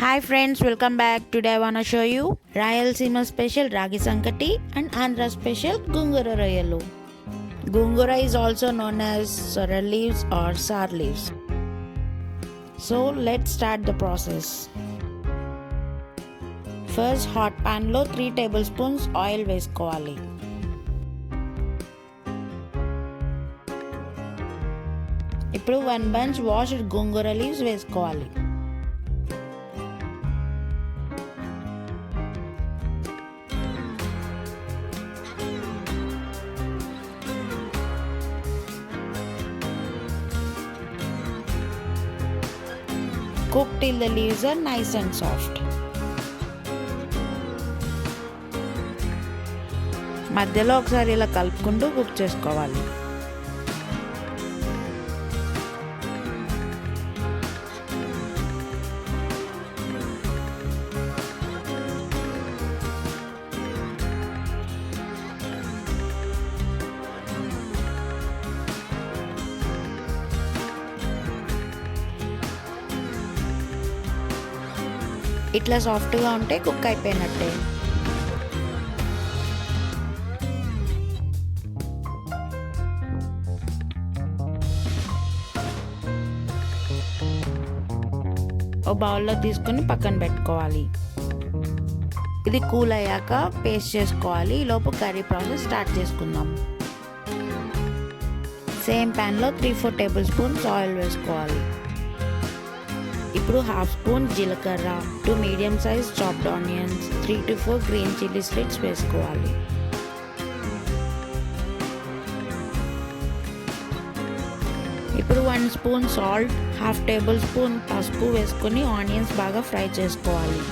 Hi friends, welcome back. Today I wanna show you Rayalaseema special Ragi Sangati and Andhra special Gongura Royalu. Gongura is also known as sorrel leaves or sour leaves. So let's start the process. First hot pan lo 3 tablespoons oil వేసుకోవాలి. ఇప్పుడు 1 bunch washed gongura leaves వేసుకోవాలి. Cook till the leaves are nice and soft. మధ్యలో ఒకసారి ఇలా కలుపుకుంటూ cook చేసుకోవాలి. ఇట్లా సాఫ్ట్గా ఉంటే కుక్ అయిపోయినట్టే. ఓ బౌల్లో తీసుకొని పక్కన పెట్టుకోవాలి. ఇది కూల్ అయ్యాక పేస్ట్ చేసుకోవాలి. ఈలోపు కర్రీ ప్రాసెస్ స్టార్ట్ చేసుకుందాం. సేమ్ ప్యాన్లో 3-4 టేబుల్ స్పూన్స్ ఆయిల్ వేసుకోవాలి. ఇప్పుడు హాఫ్ స్పూన్ జీలకర్ర, 2 medium size chopped onions, 3-4 green chilli slits వేసుకోవాలి. ఇప్పుడు 1 spoon salt, half table spoon పసుపు వేసుకొని ఆనియన్స్ బాగా ఫ్రై చేసుకోవాలి.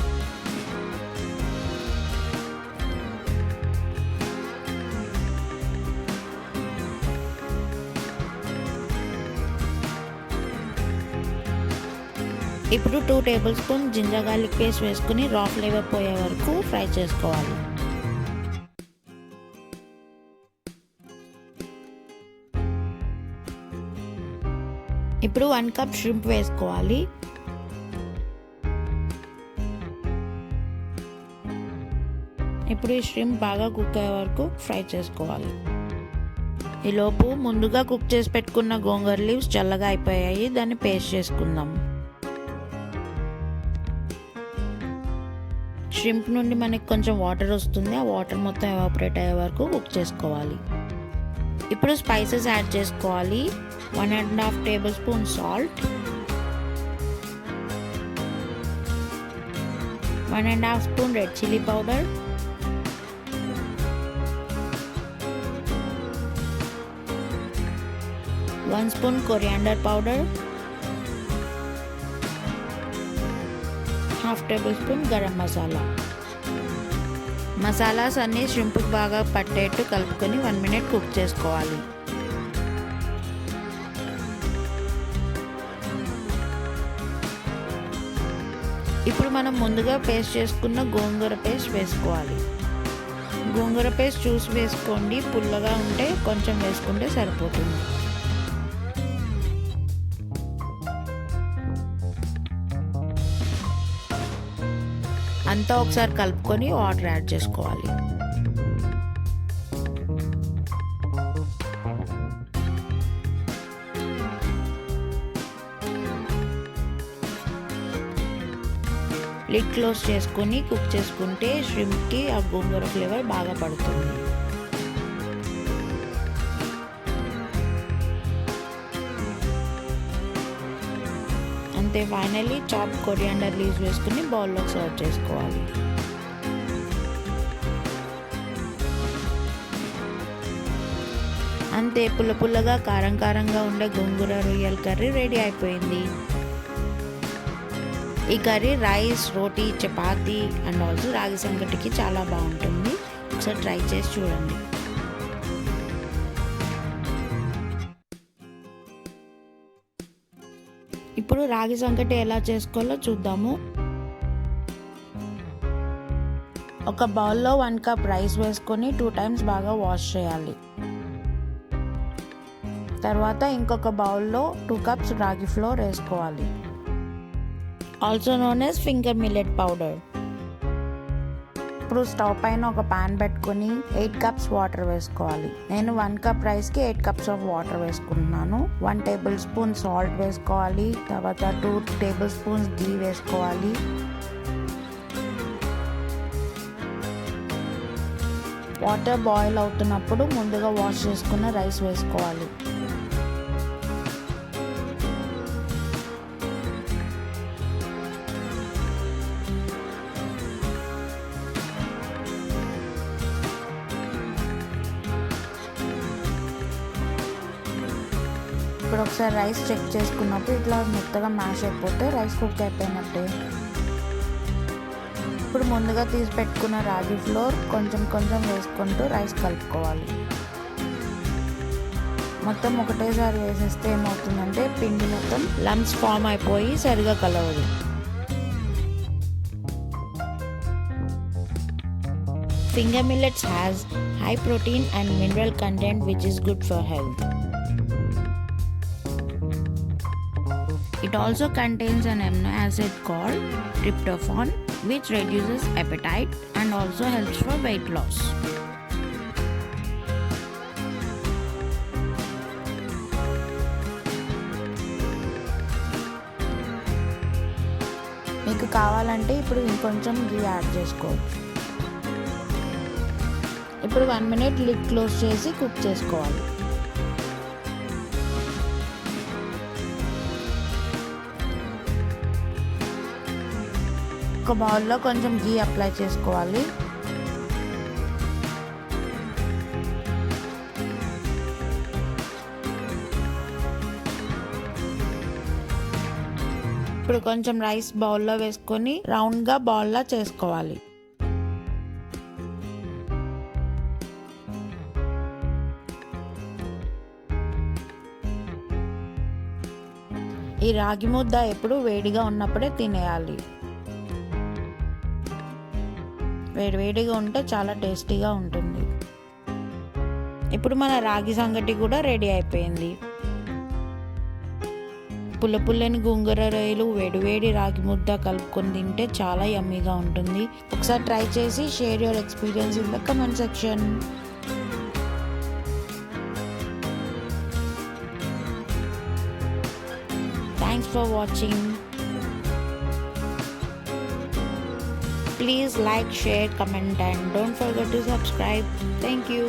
ఇప్పుడు 2 table spoon ginger garlic paste వేసుకుని రా ఫ్లేవర్ పోయే వరకు ఫ్రై చేసుకోవాలి. ఇప్పుడు 1 కప్ షింప్ వేసుకోవాలి. ఇప్పుడు ఈ షింప్ బాగా కుక్ అయ్యే వరకు ఫ్రై చేసుకోవాలి. ఈలోపు ముందుగా కుక్ చేసి పెట్టుకున్న గోంగూర లీవ్స్ చల్లగా అయిపోయాయి. దాన్ని పేస్ట్ చేసుకుందాం. షింప్ నుండి మనకి కొంచెం వాటర్ వస్తుంది. ఆ వాటర్ మొత్తం ఎవాపరేట్ అయ్యే వరకు కుక్ చేసుకోవాలి. ఇప్పుడు స్పైసెస్ యాడ్ చేసుకోవాలి. 1.5 table spoon salt, 1.5 spoon red chilli powder, 1 spoon coriander powder, half table spoon garam masala. Masalas అన్నీ షింపుకి బాగా పట్టేట్టు కలుపుకొని 1 మినిట్ కుక్ చేసుకోవాలి. ఇప్పుడు మనం ముందుగా పేస్ట్ చేసుకున్న గోంగూర పేస్ట్ వేసుకోవాలి. గోంగూర పేస్ట్ చూసి వేసుకోండి, పుల్లగా ఉంటే కొంచెం వేసుకుంటే సరిపోతుంది. అంతా ఒకసారి కలుపుకొని వాటర్ యాడ్ చేసుకోవాలి. లిడ్ క్లోజ్ చేసుకొని కుక్ చేసుకుంటే షింప్కి ఆ గోంగూర ఫ్లేవర్ బాగా పడుతుంది. అంతే, ఫైనల్లీ చాప్ కొరియాండర్ లీవ్స్ వేసుకుని బౌల్లో సర్వ్ చేసుకోవాలి. అంతే, పుల్ల పుల్లగా కారం కారంగా ఉండే గోంగూర రొయ్యల కర్రీ రెడీ అయిపోయింది. ఈ curry rice, roti, chapati and also రాగి సంగటికి చాలా బాగుంటుంది. ఒకసారి ట్రై చేసి చూడండి. ఇప్పుడు రాగి సంగటి ఎలా చేసుకోవాలో చూద్దాము. ఒక బౌల్లో 1 కప్ రైస్ వేసుకొని 2 టైమ్స్ బాగా వాష్ చేయాలి. తర్వాత ఇంకొక బౌల్లో 2 కప్స్ రాగి ఫ్లోర్ వేసుకోవాలి. Also known as finger millet powder. ఇప్పుడు స్టవ్ పైన ఒక పాన్ పెట్టుకొని 8 కప్స్ వాటర్ వేసుకోవాలి. నేను 1 కప్ రైస్కి 8 కప్స్ ఆఫ్ వాటర్ వేసుకుంటున్నాను. 1 టేబుల్ స్పూన్ సాల్ట్ వేసుకోవాలి. తర్వాత 2 టేబుల్ స్పూన్స్ ఘీ వేసుకోవాలి. వాటర్ బాయిల్ అవుతున్నప్పుడు ముందుగా వాష్ చేసుకున్న రైస్ వేసుకోవాలి. ఇప్పుడు ఒకసారి రైస్ చెక్ చేసుకున్నప్పుడు ఇట్లా మెత్తగా మ్యాష్ అయిపోతే రైస్ కుక్ అయిపోయినట్టే. ఇప్పుడు ముందుగా తీసి పెట్టుకున్న రాగి ఫ్లోర్ కొంచెం కొంచెం వేసుకుంటూ రైస్ కలుపుకోవాలి. మొత్తం ఒకటేసారి వేసేస్తే ఏమవుతుందంటే పిండి మొత్తం లంప్స్ ఫామ్ అయిపోయి సరిగా కలవదు. Finger millets has high protein and mineral content which is good for health. It also contains an amino acid called tryptophan which reduces appetite and also helps for weight loss. మీకు కావాలంటే ఇప్పుడు ఇంకొంచెం ఘీ add చేసుకోవచ్చు. ఇప్పుడు 1 minute lid close చేసి cook చేసుకోవాలి. ఒక బౌల్లో కొంచెం ఘీ అప్లై చేసుకోవాలి. ఇప్పుడు కొంచెం రైస్ బౌల్లో వేసుకొని రౌండ్గా బాల్లా చేసుకోవాలి. ఈ రాగి ముద్ద ఎప్పుడు వేడిగా ఉన్నప్పుడే తినేయాలి. వేడివేడిగా ఉంటే చాలా టేస్టీగా ఉంటుంది. ఇప్పుడు మన రాగి సంగటి కూడా రెడీ అయిపోయింది. పుల్లని గోంగూర రొయ్యలు వేడివేడి రాగి ముద్ద కలుపుకొని తింటే చాలా యమ్మీగా ఉంటుంది. ఒకసారి ట్రై చేసి share your experience in the comment section. Thanks for watching. Please like, share, comment and don't forget to subscribe. Thank you.